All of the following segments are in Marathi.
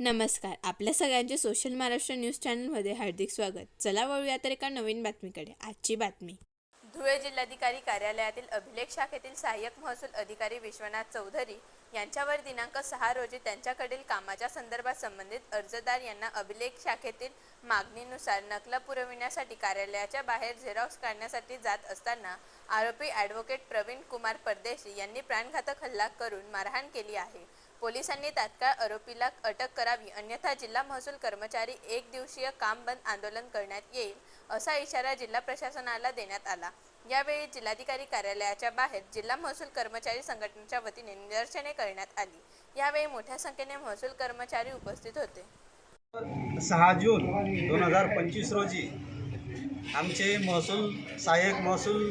नमस्कार. आपल्या सगळ्यांचे सोशल महाराष्ट्र न्यूज चॅनलमध्ये हार्दिक स्वागत. चला वळूया तर एका नवीन बातमीकडे. आजची बातमी. धुळे जिल्हाधिकारी कार्यालयातील अभिलेख शाखेतील सहाय्यक महसूल अधिकारी विश्वनाथ चौधरी यांच्यावर दिनांक 6 रोजी त्यांच्याकडील कामाच्या संदर्भात संबंधित अर्जदार यांना अभिलेख शाखेतील मागणीनुसार नकला पुरविण्यासाठी कार्यालयाच्या बाहेर झेरॉक्स काढण्यासाठी जात असताना आरोपी ॲडव्होकेट प्रवीण कुमार परदेशी यांनी प्राणघातक हल्ला करून मारहाण केली आहे. पोलिसांनी तात्काळ आरोपीला अटक करावी, अन्यथा जिल्हा महसूल कर्मचारी एक दिवसीय काम बंद आंदोलन करण्यात येईल असा इशारा जिल्हा प्रशासनाला देण्यात आला. यावेळी जिल्हाधिकारी कार्यालयाच्या बाहेर जिल्हा महसूल कर्मचारी संघटनेच्या वतीने निदर्शने करण्यात आली. यावेळी मोठ्या संख्येने महसूल कर्मचारी उपस्थित होते. 6 जून 2025 रोजी आमचे सहाय्यक महसूल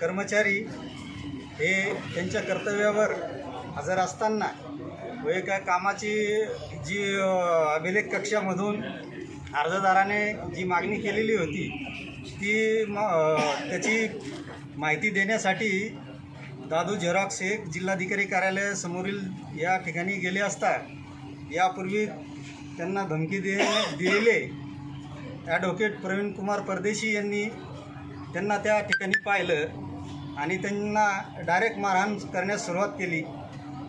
कर्मचारी हे त्यांच्या कर्तव्यावर हजर असताना व एका कामाची जी अभिलेख कक्षामधून अर्जदाराने जी मागणी केलेली होती ती त्याची माहिती देण्यासाठी दादू झेरॉक्स हे जिल्हाधिकारी कार्यालयासमोरील या ठिकाणी गेले असता यापूर्वी त्यांना धमकी दिलेले ॲडव्होकेट प्रवीण कुमार परदेशी यांनी त्यांना त्या ठिकाणी पाहिलं आणि त्यांना डायरेक्ट मारहाण करण्यास सुरुवात केली.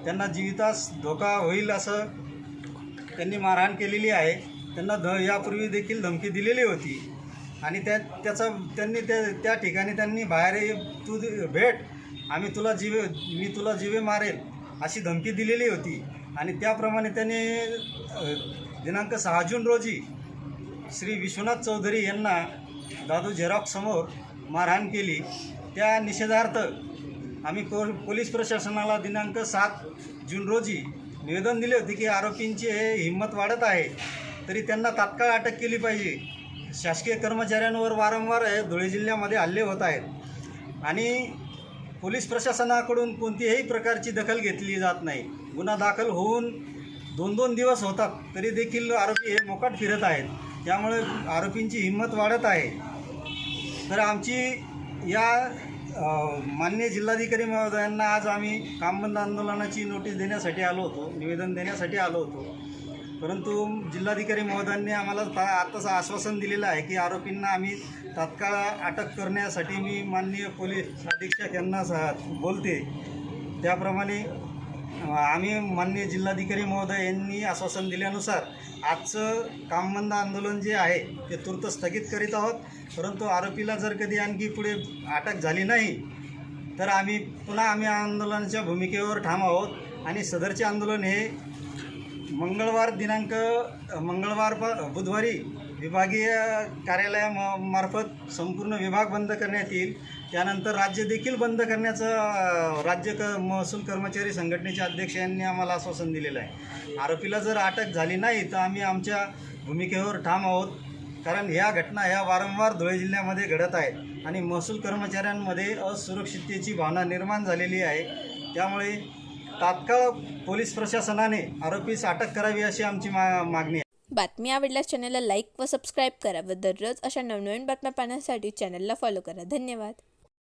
त्यांना जीवितास धोका होईल असं त्यांनी मारहाण केलेली आहे. त्यांना यापूर्वी देखील धमकी दिलेली होती आणि त्यांनी त्या ठिकाणी त्यांनी बाहेर तू भेट, मी तुला जीवे मारेल अशी धमकी दिलेली होती आणि त्याप्रमाणे त्यांनी दिनांक 6 जून रोजी श्री विश्वनाथ चौधरी यांना दादू झेरॉक्स समोर मारहाण केली. त्या निषेधार्थ आम्ही पोलीस प्रशासनाला दिनांक 7 जून रोजी निवेदन दिले होते की आरोपींची हिंमत वाढत आहे तरी त्यांना तात्काळ अटक केली पाहिजे. शासकीय कर्मचाऱ्यांवर वारंवार धुळे जिल्ह्यामध्ये हल्ले होत आहेत आणि पोलीस प्रशासनाकडून कोणतीही प्रकारची दखल घेतली जात नाही. गुन्हा दाखल होऊन 2-2 दिवस होतात तरी देखील आरोपी हे मोकाट फिरत आहेत. त्यामुळे आरोपींची हिंमत वाढत आहे. तर आमची या माननीय जिल्हाधिकारी महोदयांना आज आम्ही कामबंद आंदोलनाची नोटीस देण्यासाठी आलो होतो, निवेदन देण्यासाठी आलो होतो. परंतु जिल्हाधिकारी महोदयांनी आम्हाला आत्ताच आश्वासन दिलेलं आहे की आरोपींना आम्ही तात्काळ अटक करण्यासाठी मी माननीय पोलीस अधीक्षक यांना बोलते. त्याप्रमाणे आम्ही माननीय जिल्हाधिकारी महोदय यांनी आश्वासन दिल्यानुसार आजचं कामबंद आंदोलन जे आहे ते तूर्त स्थगित करीत आहोत. परंतु आरोपीला जर कधी आणखी पुढे अटक झाली नाही तर आम्ही पुन्हा आंदोलनाच्या भूमिकेवर ठाम आहोत आणि सदरचे आंदोलन हे बुधवारी विभागीय कार्यालयामार्फत संपूर्ण विभाग बंद करण्यात येईल. त्यानंतर राज्य देखील बंद करण्याचं महसूल कर्मचारी संघटनेच्या अध्यक्ष यांनी आम्हाला आश्वासन दिलेलं आहे. आरोपीला जर अटक झाली नाही तर आम्ही आमच्या भूमिकेवर ठाम आहोत. कारण ह्या घटना वारंवार धुळे जिल्ह्यामध्ये घडत आहेत आणि महसूल कर्मचाऱ्यांमध्ये असुरक्षिततेची भावना निर्माण झालेली आहे. त्यामुळे तात्काळ पोलीस प्रशासनाने आरोपीस अटक करावी अशी आमची मागणी आहे. बातमी आवडल्यास चॅनलला लाईक व सबस्क्राईब करा व दररोज अशा नवनवीन बातम्या पाहण्यासाठी चॅनलला फॉलो करा. धन्यवाद.